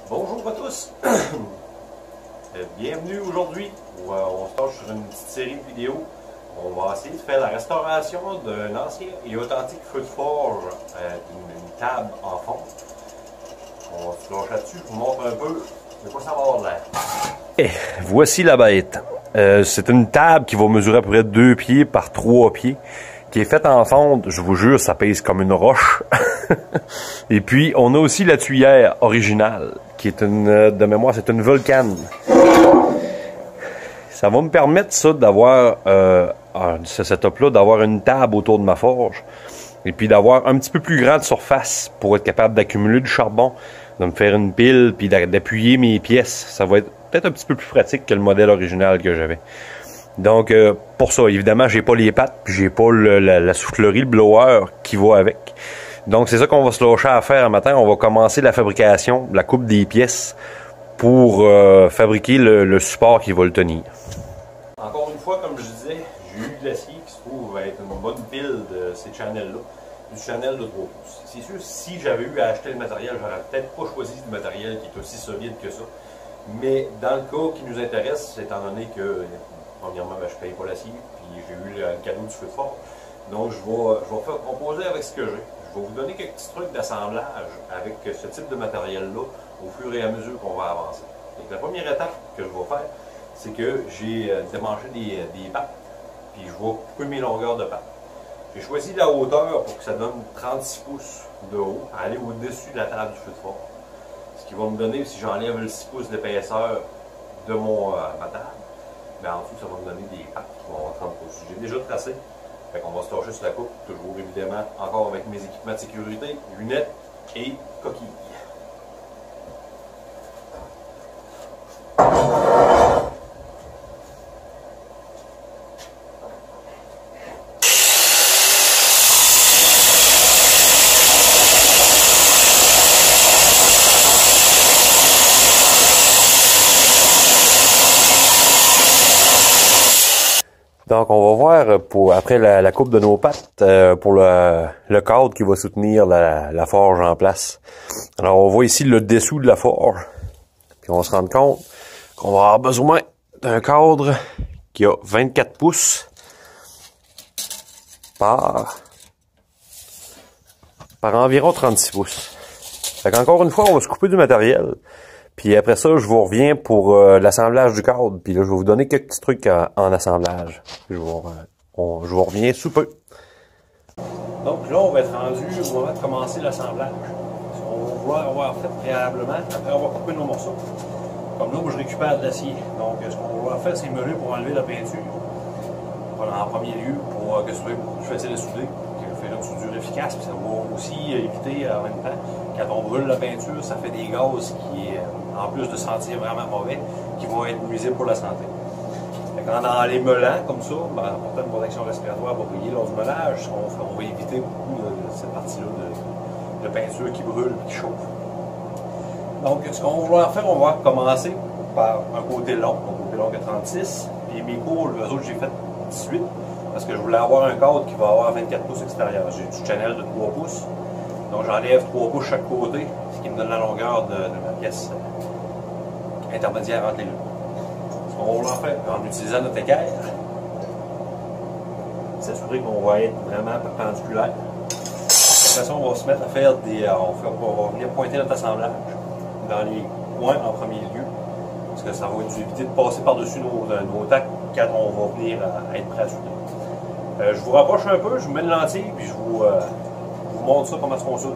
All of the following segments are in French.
Bonjour à tous! Bienvenue aujourd'hui où on se penche sur une petite série de vidéos. On va essayer de faire la restauration d'un ancien et authentique feu de forge, d'une table en fonte. On va se lâcher là-dessus, je vous montre un peu de quoi ça va avoir l'air. Et voici la bête. C'est une table qui va mesurer à peu près 2 pieds par 3 pieds, qui est faite en fonte. Je vous jure, ça pèse comme une roche. Et puis, on a aussi la tuyère originale, qui est une, de mémoire, c'est une Vulcan. Ça va me permettre, ça, d'avoir, ce setup-là, d'avoir une table autour de ma forge. Et puis d'avoir un petit peu plus grande surface pour être capable d'accumuler du charbon, de me faire une pile, puis d'appuyer mes pièces. Ça va être peut-être un petit peu plus pratique que le modèle original que j'avais. Donc, pour ça, évidemment, j'ai pas les pattes, puis j'ai pas la soufflerie, le blower qui va avec. Donc, c'est ça qu'on va se lâcher à faire un matin. On va commencer la fabrication, la coupe des pièces pour fabriquer le support qui va le tenir. Encore une fois, comme je disais, j'ai eu de l'acier qui se trouve être une bonne pile de ces channels-là, du channel de 3 pouces. C'est sûr, si j'avais eu à acheter le matériel, j'aurais peut-être pas choisi du matériel qui est aussi solide que ça. Mais dans le cas qui nous intéresse, étant donné que, premièrement, je ne paye pas l'acier, puis j'ai eu le cadeau du feu de forge, donc je vais faire composer avec ce que j'ai. Je vais vous donner quelques petits trucs d'assemblage avec ce type de matériel-là au fur et à mesure qu'on va avancer. Donc, la première étape que je vais faire, c'est que j'ai démanché des pattes, puis je vais couper mes longueurs de pattes. J'ai choisi la hauteur pour que ça donne 36 pouces de haut, à aller au-dessus de la table du feu de forge. Ce qui va me donner, si j'enlève le 6 pouces d'épaisseur de ma table, bien en dessous, ça va me donner des pattes qui vont avoir 30 pouces. J'ai déjà tracé, fait qu'on va se lâcher sur la coupe, toujours évidemment, encore avec mes équipements de sécurité, lunettes et coquilles. Donc, on va voir, après la coupe de nos pattes, pour le cadre qui va soutenir la forge en place. Alors, on voit ici le dessous de la forge. Puis, on va se rendre compte qu'on va avoir besoin d'un cadre qui a 24 pouces par environ 36 pouces. Fait qu'encore une fois, on va se couper du matériel. Puis après ça, je vous reviens pour l'assemblage du cadre. Puis là, je vais vous donner quelques petits trucs en assemblage. Je vous reviens sous peu. Donc là, on va être rendu au moment de commencer l'assemblage. On va vouloir avoir fait préalablement, après avoir coupé nos morceaux. Comme là, moi, je récupère de l'acier. Donc, ce qu'on va vouloir faire, c'est meuler pour enlever la peinture. Voilà, en premier lieu, pour que ce soit beaucoup plus facile à souder, faire une soudure efficace. Puis ça va aussi éviter, en même temps, quand on brûle la peinture, ça fait des gaz qui, en plus de sentir vraiment mauvais, qui vont être nuisibles pour la santé. En les meulant comme ça, ben, en portant une protection respiratoire appropriée lors du meulage, on va éviter beaucoup cette partie-là de peinture qui brûle et qui chauffe. Donc, ce qu'on va vouloir faire, on va commencer par un côté long à 36, puis mes cours, eux autres, j'ai fait 18, parce que je voulais avoir un cadre qui va avoir 24 pouces extérieur. J'ai du channel de 3 pouces, donc j'enlève 3 pouces chaque côté, ce qui me donne la longueur de ma pièce intermédiaire entre les deux. Ce qu'on va vouloir faire en utilisant notre équerre, s'assurer qu'on va être vraiment perpendiculaire. De toute façon, on va se mettre à faire on va venir pointer notre assemblage dans les coins en premier lieu, parce que ça va nous éviter de passer par-dessus nos tacs quand on va venir à être prêt à souder. Je vous rapproche un peu, je vous mets une lentille, puis je vous montre ça comment on soude.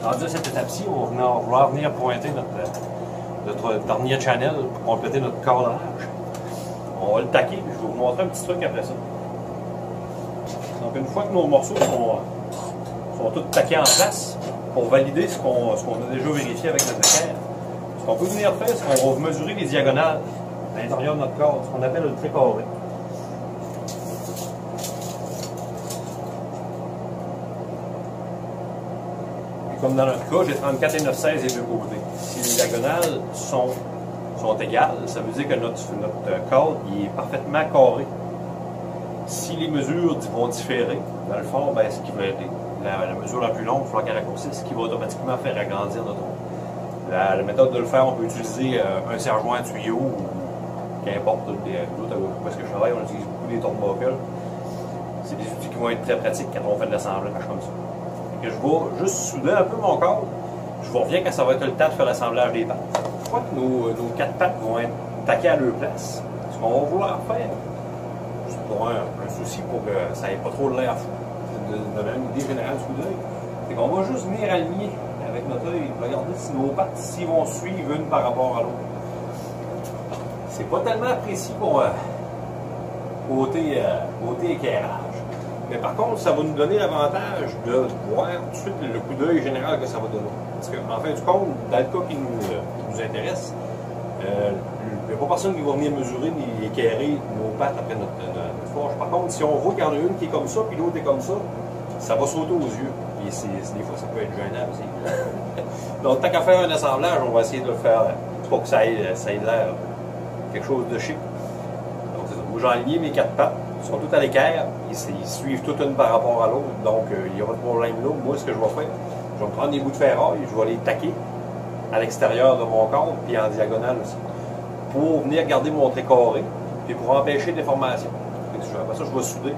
Rendu à cette étape-ci, on va vouloir venir pointer notre dernier channel pour compléter notre cadrage. On On va le taquer, puis je vais vous montrer un petit truc après ça. Donc une fois que nos morceaux sont tous taqués en place, pour valider ce qu'on a déjà vérifié avec notre équerre, ce qu'on peut venir faire, c'est qu'on va mesurer les diagonales à l'intérieur de notre cadre, ce qu'on appelle le trait carré. Comme dans notre cas, j'ai 34 et 9/16 les deux côtés. Si les diagonales sont égales, ça veut dire que notre cadre il est parfaitement carré. Si les mesures vont différer, dans le fond, ben, ce qui va être la mesure la plus longue, il va falloir qu'elle raccourcisse, ce qui va automatiquement faire agrandir notre rond. La méthode de le faire, on peut utiliser un serre-joint à tuyau ou qu'importe. Parce que je travaille, on utilise beaucoup des tournemoles. C'est des outils qui vont être très pratiques quand on fait de l'assemblage comme ça. Que je vais juste souder un peu mon cadre. Je vous reviens quand ça va être le temps de faire l'assemblage des pattes. Je crois que nos 4 pattes vont être taquées à leur place. Ce qu'on va vouloir faire, juste pour un souci pour que ça n'ait pas trop de l'air fou, de donner une idée générale du coup d'œil, c'est qu'on va juste venir aligner avec notre œil, regarder si nos pattes s'ils vont suivre une par rapport à l'autre. C'est pas tellement précis pour côté éclairage. Mais par contre, ça va nous donner l'avantage de voir tout de suite le coup d'œil général que ça va donner. Parce qu'en fin du compte, dans le cas qui nous intéresse, il n'y a pas personne qui va venir mesurer ni éclairer nos pattes après notre forge. Par contre, si on voit qu'il y en a une qui est comme ça, puis l'autre est comme ça va sauter aux yeux. Et des fois, ça peut être gênant aussi. Donc, tant qu'à faire un assemblage, on va essayer de le faire pour que ça ait l'air quelque chose de chic. Donc, c'est ça. Moi, j'ai aligné mes 4 pattes. Ils sont tous à l'équerre, ils suivent toutes une par rapport à l'autre, donc il n'y aura pas de problème là. Moi, ce que je vais faire, je vais prendre des bouts de ferraille, je vais les taquer à l'extérieur de mon cadre, puis en diagonale aussi, pour venir garder mon trait carré, puis pour empêcher déformation. Après ça, je vais souder.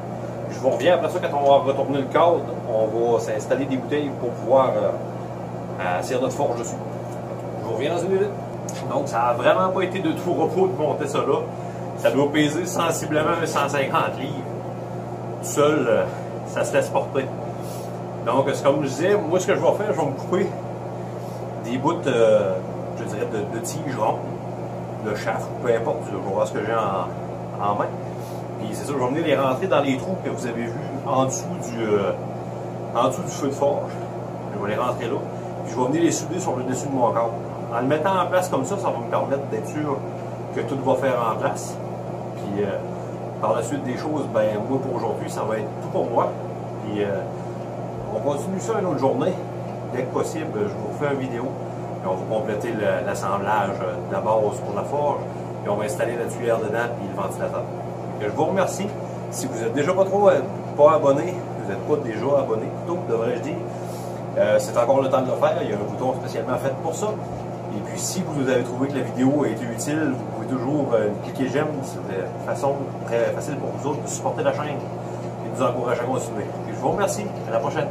Je vous reviens après ça, quand on va retourner le cadre, on va s'installer des bouteilles pour pouvoir asseoir notre forge dessus. Je vous reviens dans une minute. Donc, ça n'a vraiment pas été de tout repos de monter ça là. Ça doit peser sensiblement 150 livres. Tout seul, ça se laisse porter. Donc, c'est comme je disais, moi, ce que je vais faire, je vais me couper des bouts, je dirais, de tiges rondes, de chaffre, peu importe, je vais voir ce que j'ai en main. Puis c'est ça, je vais venir les rentrer dans les trous que vous avez vus en dessous du feu de forge. Je vais les rentrer là. Puis je vais venir les souder sur le dessus de mon cadre. En le mettant en place comme ça va me permettre d'être sûr que tout va faire en place. Puis par la suite des choses, ben moi pour aujourd'hui, ça va être tout pour moi. Puis on continue ça une autre journée. Dès que possible, je vous refais une vidéo. Puis on va compléter l'assemblage de la base pour la forge. Puis on va installer la tuyère dedans puis le ventilateur. Donc, je vous remercie. Si vous n'êtes déjà pas abonné, vous n'êtes pas déjà abonné, plutôt, devrais-je dire, c'est encore le temps de le faire. Il y a un bouton spécialement fait pour ça. Et puis, si vous avez trouvé que la vidéo a été utile, vous pouvez toujours cliquer j'aime. C'est une façon très facile pour vous autres de supporter la chaîne et de nous encourager à continuer. Et je vous remercie. À la prochaine.